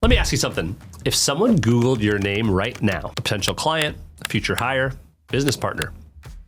Let me ask you something. If someone Googled your name right now, a potential client, a future hire, business partner,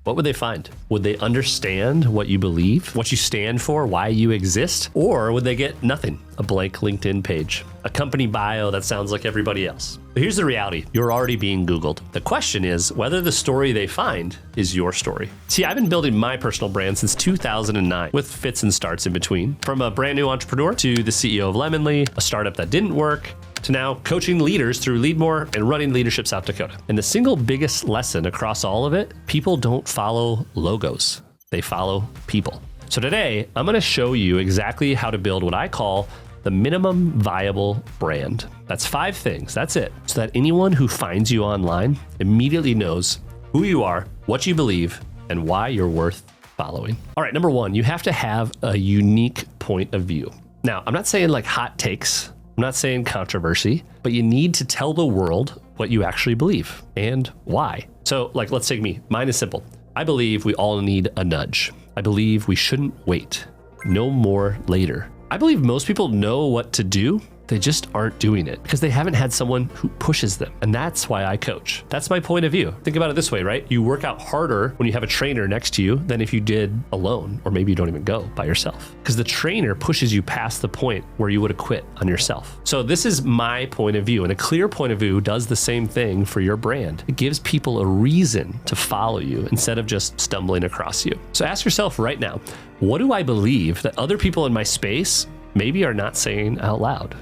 what would they find? Would they understand what you believe, what you stand for, why you exist? Or would they get nothing? A blank LinkedIn page, a company bio that sounds like everybody else. But here's the reality. You're already being Googled. The question is whether the story they find is your story. See, I've been building my personal brand since 2009 with fits and starts in between. From a brand new entrepreneur to the CEO of Lemonly, a startup that didn't work, to now coaching leaders through Leadmore and running Leadership South Dakota. And the single biggest lesson across all of it, people don't follow logos. They follow people. So today, I'm going to show you exactly how to build what I call the minimum viable brand. That's 5 things. That's it. So that anyone who finds you online immediately knows who you are, what you believe, and why you're worth following. All right, number 1, you have to have a unique point of view. Now, I'm not saying like hot takes. I'm not saying controversy, but you need to tell the world what you actually believe and why. So like, let's take me. Mine is simple. I believe we all need a nudge. I believe we shouldn't wait. No more later. I believe most people know what to do. They just aren't doing it because they haven't had someone who pushes them. And that's why I coach. That's my point of view. Think about it this way, right? You work out harder when you have a trainer next to you than if you did alone, or maybe you don't even go by yourself, because the trainer pushes you past the point where you would have quit on yourself. So this is my point of view, and a clear point of view does the same thing for your brand. It gives people a reason to follow you instead of just stumbling across you. So ask yourself right now, what do I believe that other people in my space maybe are not saying out loud?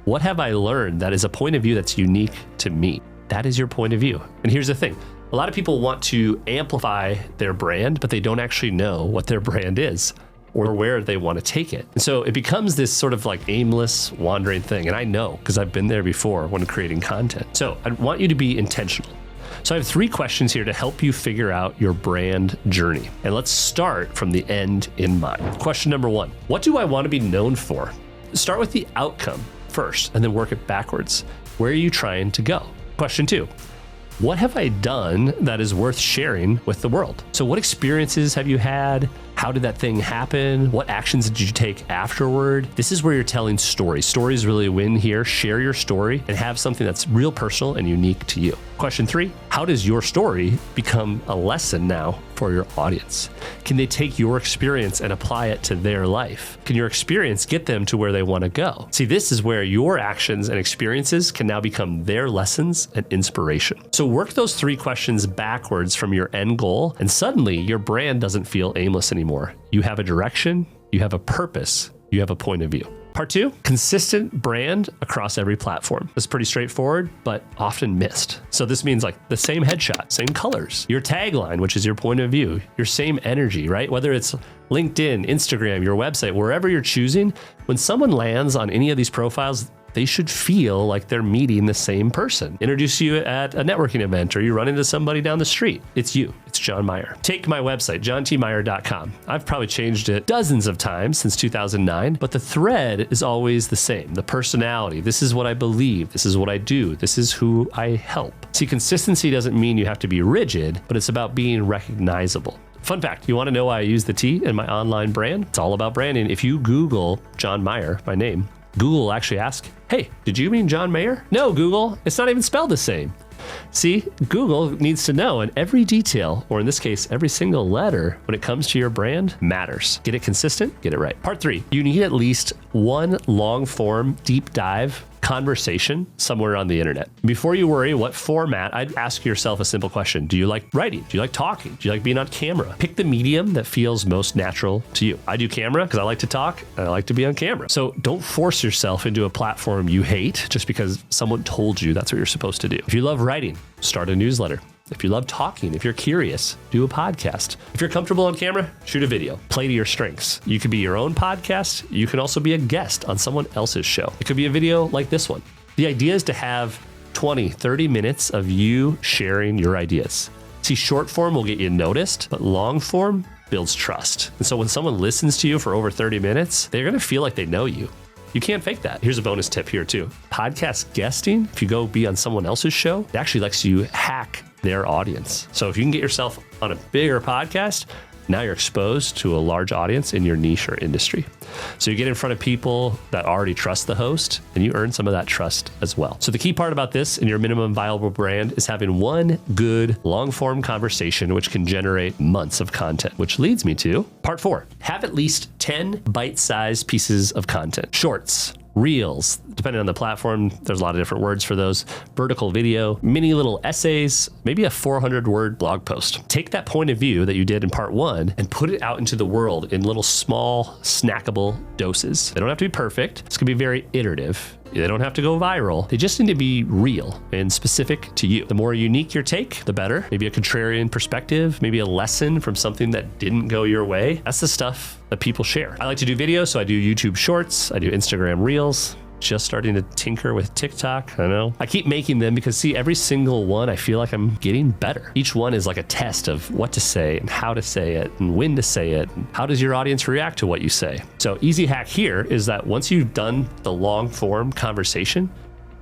What have I learned that is a point of view that's unique to me? That is your point of view. And here's the thing. A lot of people want to amplify their brand, but they don't actually know what their brand is or where they want to take it. And so it becomes this sort of like aimless, wandering thing. And I know because I've been there before when creating content. So I want you to be intentional. So I have 3 questions here to help you figure out your brand journey. And let's start from the end in mind. Question number 1, what do I want to be known for? Start with the outcome first and then work it backwards. Where are you trying to go? Question 2, what have I done that is worth sharing with the world? So what experiences have you had? How did that thing happen? What actions did you take afterward? This is where you're telling stories. Stories really win here. Share your story and have something that's real personal and unique to you. Question 3, how does your story become a lesson now for your audience? Can they take your experience and apply it to their life? Can your experience get them to where they want to go? See, this is where your actions and experiences can now become their lessons and inspiration. So work those 3 questions backwards from your end goal, and suddenly your brand doesn't feel aimless anymore. You have a direction, you have a purpose, you have a point of view. Part 2, consistent brand across every platform. It's pretty straightforward, but often missed. So this means like the same headshot, same colors, your tagline, which is your point of view, your same energy, right? Whether it's LinkedIn, Instagram, your website, wherever you're choosing, when someone lands on any of these profiles, they should feel like they're meeting the same person. Introduce you at a networking event, or you run into somebody down the street. It's you. It's John Meyer. Take my website, johntmeyer.com. I've probably changed it dozens of times since 2009, but the thread is always the same. The personality. This is what I believe. This is what I do. This is who I help. See, consistency doesn't mean you have to be rigid, but it's about being recognizable. Fun fact, you want to know why I use the T in my online brand? It's all about branding. If you Google John Meyer, my name, Google will actually ask, hey, did you mean John Mayer? No, Google, it's not even spelled the same. See, Google needs to know, and every detail, or in this case, every single letter, when it comes to your brand, matters. Get it consistent, get it right. Part 3, you need at least one long form, deep dive conversation somewhere on the internet. Before you worry what format, I'd ask yourself a simple question. Do you like writing? Do you like talking? Do you like being on camera? Pick the medium that feels most natural to you. I do camera because I like to talk and I like to be on camera. So don't force yourself into a platform you hate just because someone told you that's what you're supposed to do. If you love writing, start a newsletter. If you love talking, if you're curious, do a podcast. If you're comfortable on camera, shoot a video. Play to your strengths. You could be your own podcast. You can also be a guest on someone else's show. It could be a video like this one. The idea is to have 20, 30 minutes of you sharing your ideas. See, short form will get you noticed, but long form builds trust. And so when someone listens to you for over 30 minutes, they're going to feel like they know you. You can't fake that. Here's a bonus tip here too. Podcast guesting, if you go be on someone else's show, it actually lets you hack their audience. So if you can get yourself on a bigger podcast, Now you're exposed to a large audience in your niche or industry. So you get in front of people that already trust the host, and you earn some of that trust as well. So the key part about this in your minimum viable brand is having one good long form conversation, which can generate months of content, which leads me to part 4. Have at least 10 bite-sized pieces of content. Shorts, reels, depending on the platform, there's a lot of different words for those. Vertical video, mini little essays, maybe a 400-word blog post. Take that point of view that you did in part 1 and put it out into the world in little small, snackable doses. They don't have to be perfect. It's gonna be very iterative. They don't have to go viral. They just need to be real and specific to you. The more unique your take, the better. Maybe a contrarian perspective, maybe a lesson from something that didn't go your way. That's the stuff that people share. I like to do videos, so I do YouTube Shorts, I do Instagram Reels. Just starting to tinker with TikTok. I know. I keep making them because see, every single one, I feel like I'm getting better. Each one is like a test of what to say and how to say it and when to say it. And how does your audience react to what you say? So easy hack here is that once you've done the long form conversation,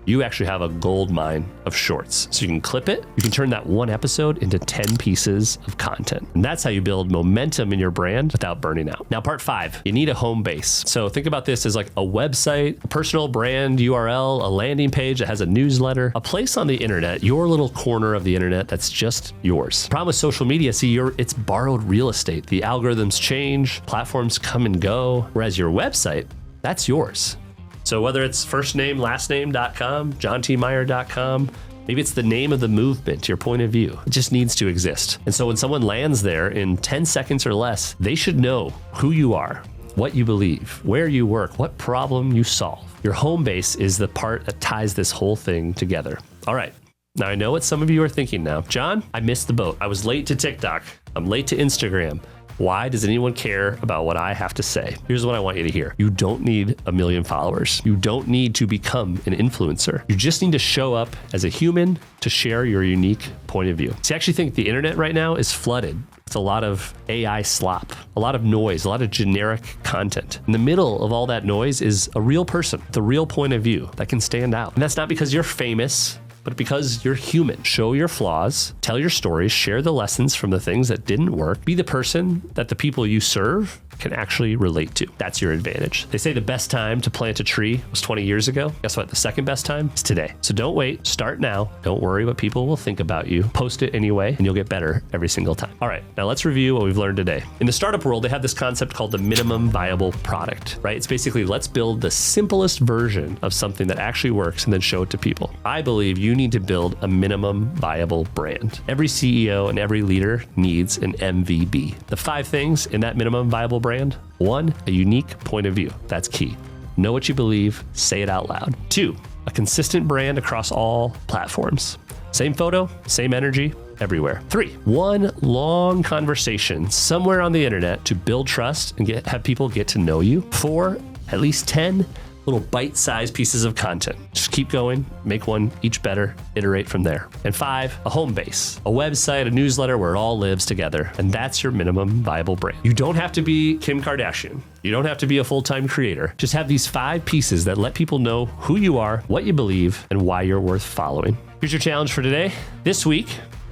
you actually have a gold mine of shorts. So you can clip it, you can turn that one episode into 10 pieces of content. And that's how you build momentum in your brand without burning out. Now, part 5, you need a home base. So think about this as like a website, a personal brand URL, a landing page that has a newsletter, a place on the internet, your little corner of the internet that's just yours. The problem with social media, see, it's borrowed real estate. The algorithms change, platforms come and go, whereas your website, that's yours. So whether it's firstname.lastname.com, johntmeyer.com, maybe it's the name of the movement, your point of view. It just needs to exist. And so when someone lands there in 10 seconds or less, they should know who you are, what you believe, where you work, what problem you solve. Your home base is the part that ties this whole thing together. All right. Now I know what some of you are thinking now. John, I missed the boat. I was late to TikTok. I'm late to Instagram. Why does anyone care about what I have to say? Here's what I want you to hear. You don't need a million followers. You don't need to become an influencer. You just need to show up as a human to share your unique point of view. See, I actually think the internet right now is flooded with a lot of AI slop, a lot of noise, a lot of generic content. In the middle of all that noise is a real person, the real point of view that can stand out. And that's not because you're famous, but because you're human. Show your flaws, tell your stories, share the lessons from the things that didn't work. Be the person that the people you serve can actually relate to. That's your advantage. They say the best time to plant a tree was 20 years ago. Guess what? The second best time is today. So don't wait. Start now. Don't worry what people will think about you. Post it anyway, and you'll get better every single time. All right, now let's review what we've learned today. In the startup world, they have this concept called the minimum viable product, right? It's basically let's build the simplest version of something that actually works and then show it to people. I believe you need to build a minimum viable brand. Every CEO and every leader needs an MVB. The 5 things in that minimum viable brand. 1, a unique point of view. That's key. Know what you believe, say it out loud. 2, a consistent brand across all platforms. Same photo, same energy, everywhere. 3, one long conversation somewhere on the internet to build trust and have people get to know you. 4, at least 10 little bite-sized pieces of content. Just keep going, make one each better, iterate from there. And 5, a home base, a website, a newsletter where it all lives together. And that's your minimum viable brand. You don't have to be Kim Kardashian. You don't have to be a full-time creator. Just have these 5 pieces that let people know who you are, what you believe, and why you're worth following. Here's your challenge for today. This week,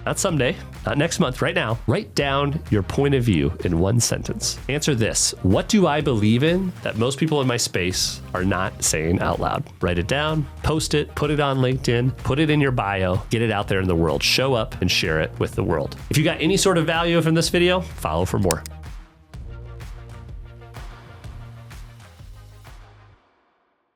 not someday, not next month, right now, write down your point of view in 1 sentence. Answer this: what do I believe in that most people in my space are not saying out loud? Write it down, post it, put it on LinkedIn, put it in your bio, get it out there in the world. Show up and share it with the world. If you got any sort of value from this video, follow for more.